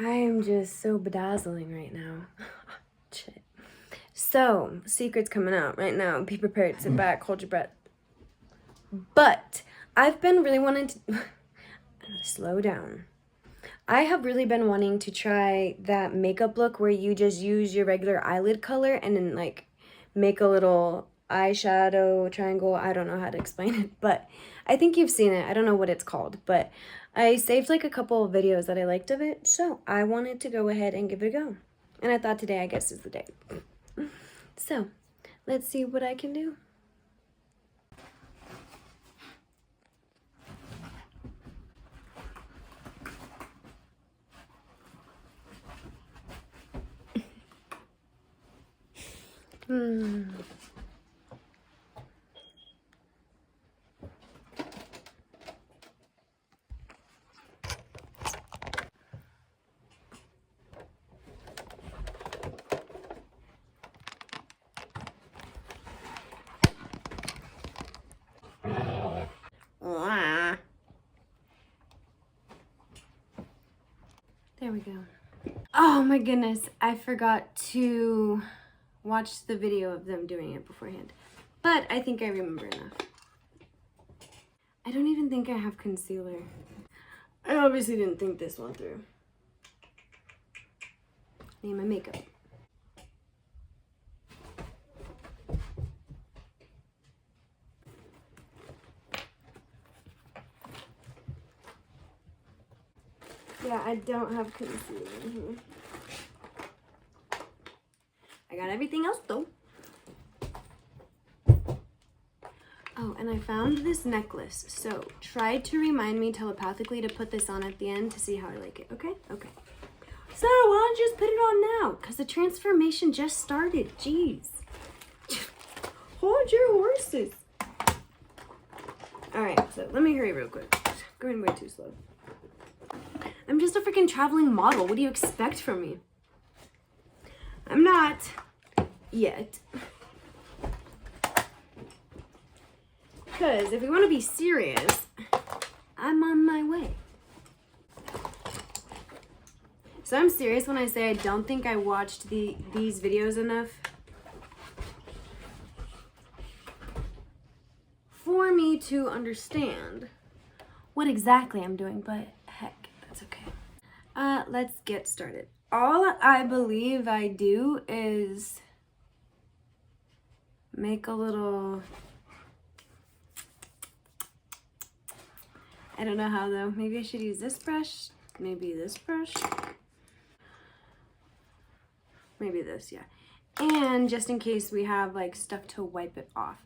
I am just so bedazzling right now. Shit. So, secret's coming out right now. Be prepared, sit back, hold your breath. But I've been really wanting to slow down. I have really been wanting to try that makeup look where you just use your regular eyelid color and then like make a little eyeshadow triangle. I don't know how to explain it, but I think you've seen it. I don't know what it's called, but I saved like a couple of videos that I liked of it, so I wanted to go ahead and give it a go. And I thought today, I guess, is the day. So, let's see what I can do. There we go. Oh my goodness, I forgot to watch the video of them doing it beforehand. But I think I remember enough. I don't even think I have concealer. I obviously didn't think this one through. Need my makeup. Yeah, I don't have concealer in here. I got everything else though. Oh, and I found this necklace. So try to remind me telepathically to put this on at the end to see how I like it. Okay? Okay. Sarah, why don't you just put it on now? Because the transformation just started. Jeez. Hold your horses. Alright, so let me hurry real quick. Going way too slow. I'm just a freaking traveling model. What do you expect from me? I'm not yet. Because if we want to be serious, I'm on my way. So I'm serious when I say I don't think I watched these videos enough for me to understand what exactly I'm doing, but heck, that's okay. Let's get started. All I believe I do is make a little, I don't know how though. Maybe I should use this brush, maybe this brush, maybe this, yeah. And just in case we have like stuff to wipe it off.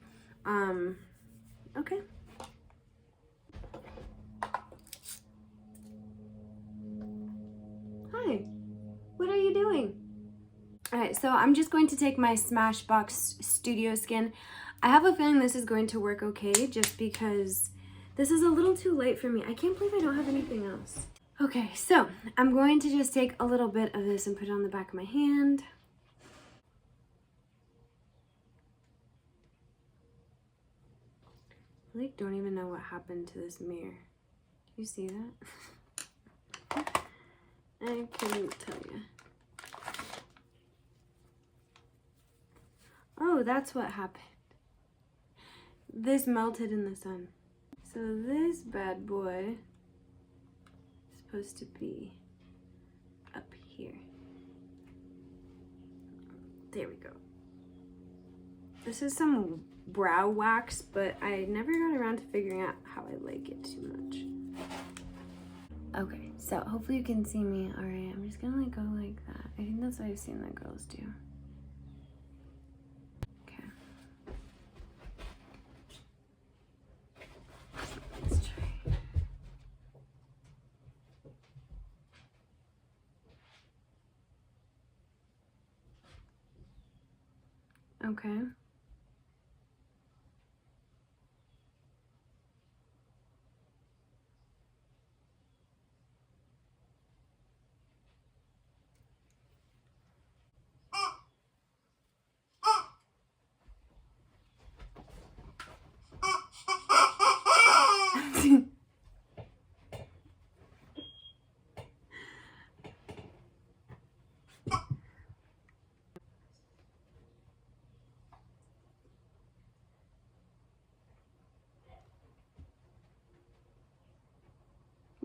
Okay. Hi, what are you doing? All right, so I'm just going to take my Smashbox Studio Skin. I have a feeling this is going to work okay just because this is a little too light for me. I can't believe I don't have anything else. Okay, so I'm going to just take a little bit of this and put it on the back of my hand. I like don't even know what happened to this mirror. Do you see that? I couldn't tell you. Oh, that's what happened. This melted in the sun. So this bad boy is supposed to be up here. There we go. This is some brow wax, but I never got around to figuring out how I like it too much. Okay, so hopefully you can see me. All right, I'm just gonna like go like that. I think that's what I've seen that girls do. Okay. Let's try. Okay.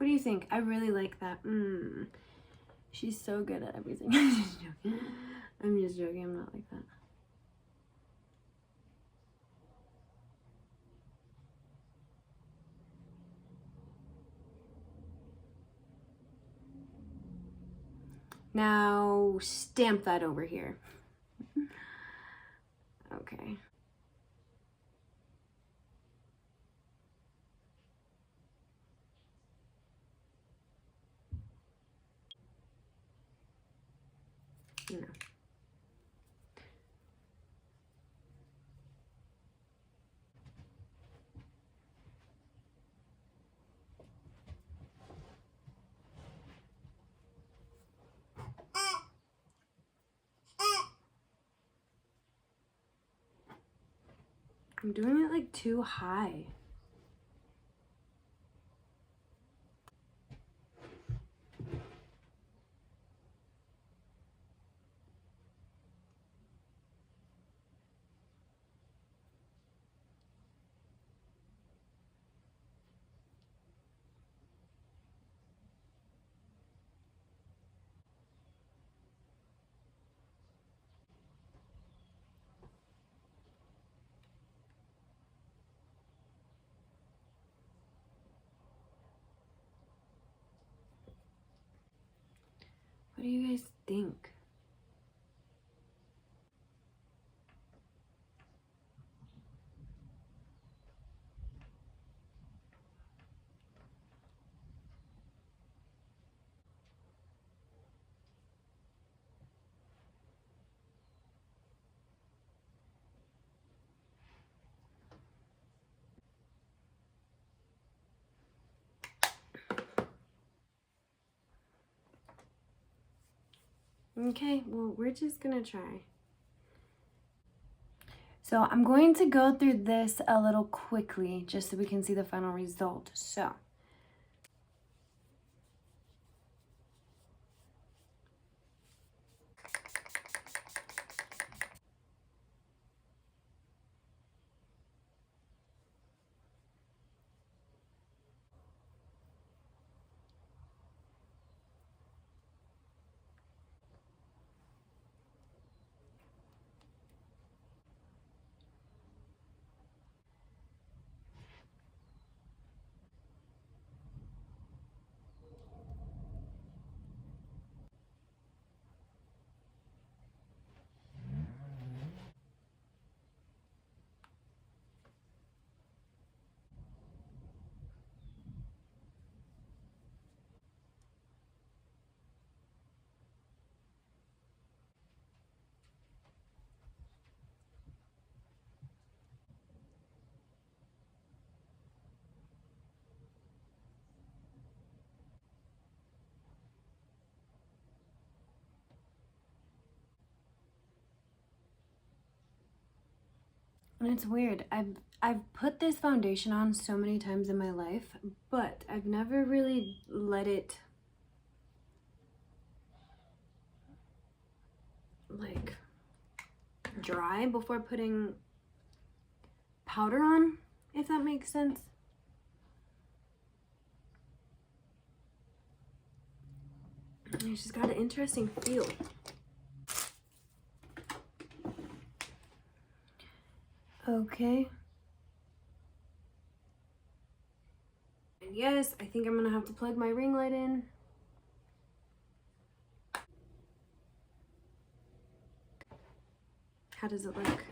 do you think? I really like that. She's so good at everything. I'm just joking. I'm just joking. I'm not like that. Now stamp that over here. Okay. No. I'm doing it like too high. What do you guys think? Okay, well, we're just gonna try. So I'm going to go through this a little quickly just so we can see the final result. So and it's weird. I've put this foundation on so many times in my life, but I've never really let it like dry before putting powder on, if that makes sense. It's just got an interesting feel. Okay. And yes, I think I'm gonna have to plug my ring light in. How does it look?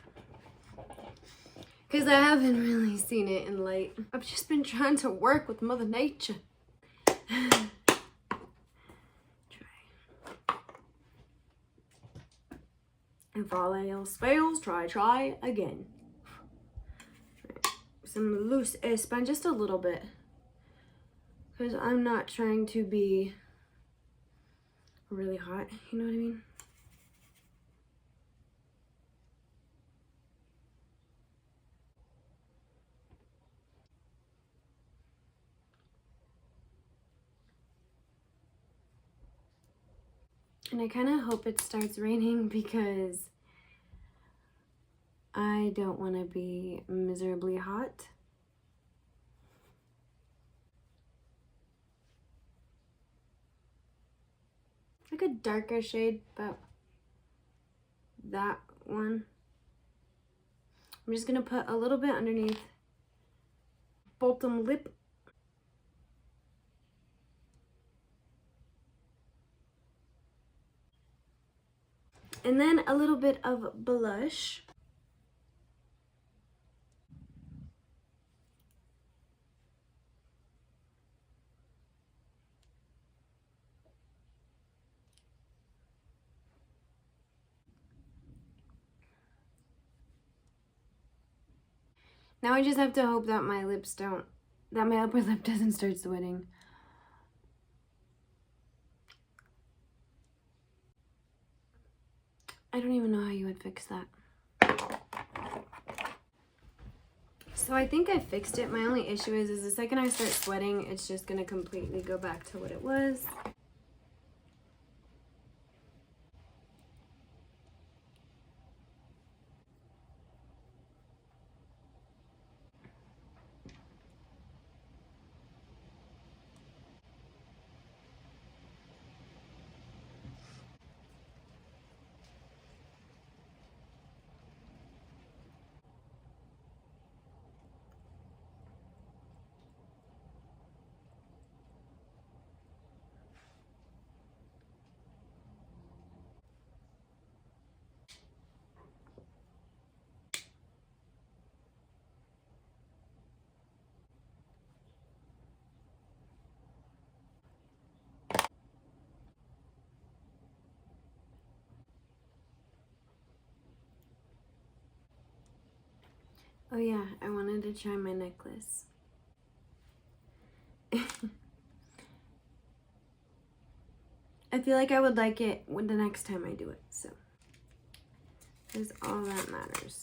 Because I haven't really seen it in light. I've just been trying to work with Mother Nature. Try. If all else fails, try again. Some loose Airspun, just a little bit. Because I'm not trying to be really hot, you know what I mean? And I kind of hope it starts raining because I don't want to be miserably hot. like a darker shade, but that one. I'm just gonna put a little bit underneath bottom lip. And then a little bit of blush. Now I just have to hope that my upper lip doesn't start sweating. I don't even know how you would fix that. So I think I fixed it. My only issue is the second I start sweating, it's just gonna completely go back to what it was. Oh yeah, I wanted to try my necklace. I feel like I would like it the next time I do it, so that's all that matters.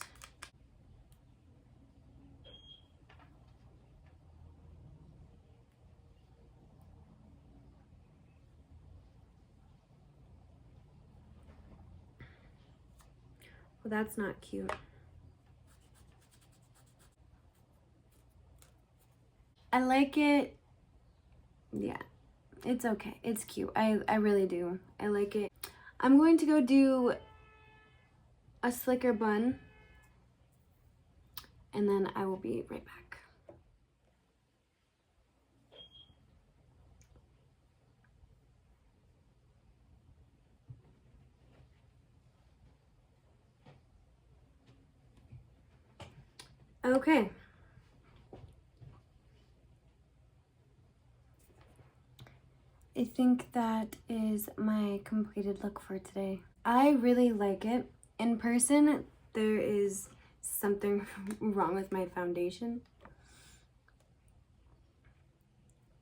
Well, that's not cute. I like it. Yeah, it's okay. It's cute. I really do. I like it. I'm going to go do a slicker bun, and then I will be right back. Okay. I think that is my completed look for today. I really like it. In person, there is something wrong with my foundation.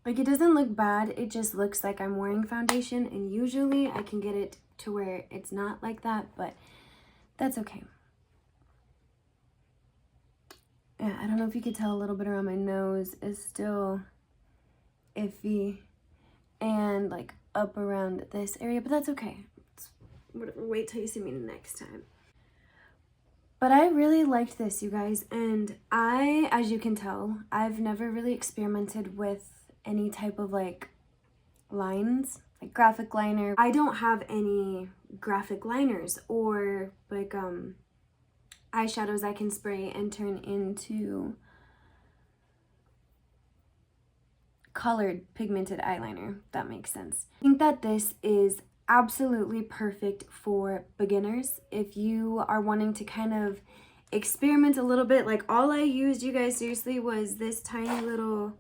Like, it doesn't look bad, it just looks like I'm wearing foundation, and usually I can get it to where it's not like that, but that's okay. Yeah, I don't know if you could tell, a little bit around my nose is still iffy, and like up around this area, but that's okay. Whatever, wait till you see me next time. But I really liked this, you guys, and as you can tell, I've never really experimented with any type of like lines, like graphic liner. I don't have any graphic liners or like eyeshadows I can spray and turn into colored pigmented eyeliner, if that makes sense. I think that this is absolutely perfect for beginners. If you are wanting to kind of experiment a little bit, like all I used, you guys, seriously, was this tiny little,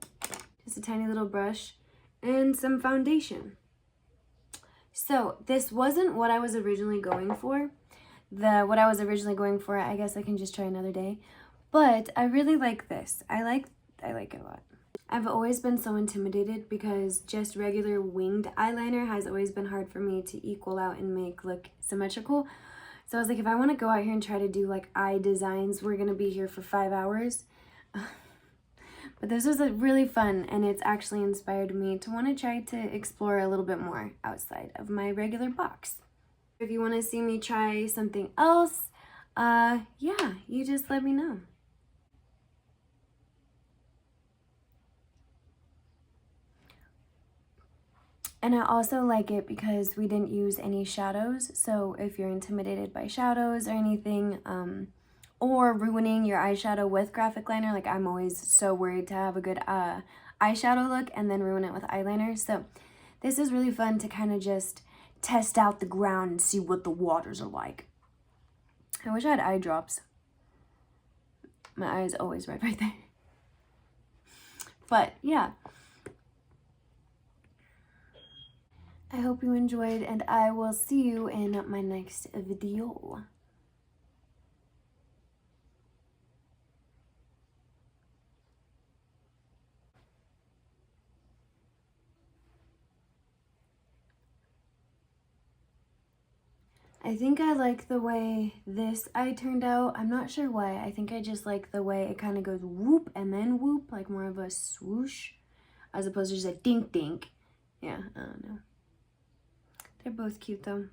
just a tiny little brush and some foundation. So this wasn't what I was originally going for. What I was originally going for, I guess I can just try another day. But I really like this. I like it a lot. I've always been so intimidated because just regular winged eyeliner has always been hard for me to equal out and make look symmetrical. So I was like, if I want to go out here and try to do like eye designs, we're gonna be here for 5 hours. But this was really fun, and it's actually inspired me to want to try to explore a little bit more outside of my regular box. If you want to see me try something else, yeah, you just let me know. And I also like it because we didn't use any shadows. So if you're intimidated by shadows or anything, or ruining your eyeshadow with graphic liner, like I'm always so worried to have a good eyeshadow look and then ruin it with eyeliner. So this is really fun to kind of just test out the ground and see what the waters are like. I wish I had eye drops. My eye is always red right there. But yeah. I hope you enjoyed, and I will see you in my next video. I think I like the way this eye turned out. I'm not sure why. I think I just like the way it kind of goes whoop and then whoop, like more of a swoosh, as opposed to just a dink dink. Yeah, I don't know. They're both cute though.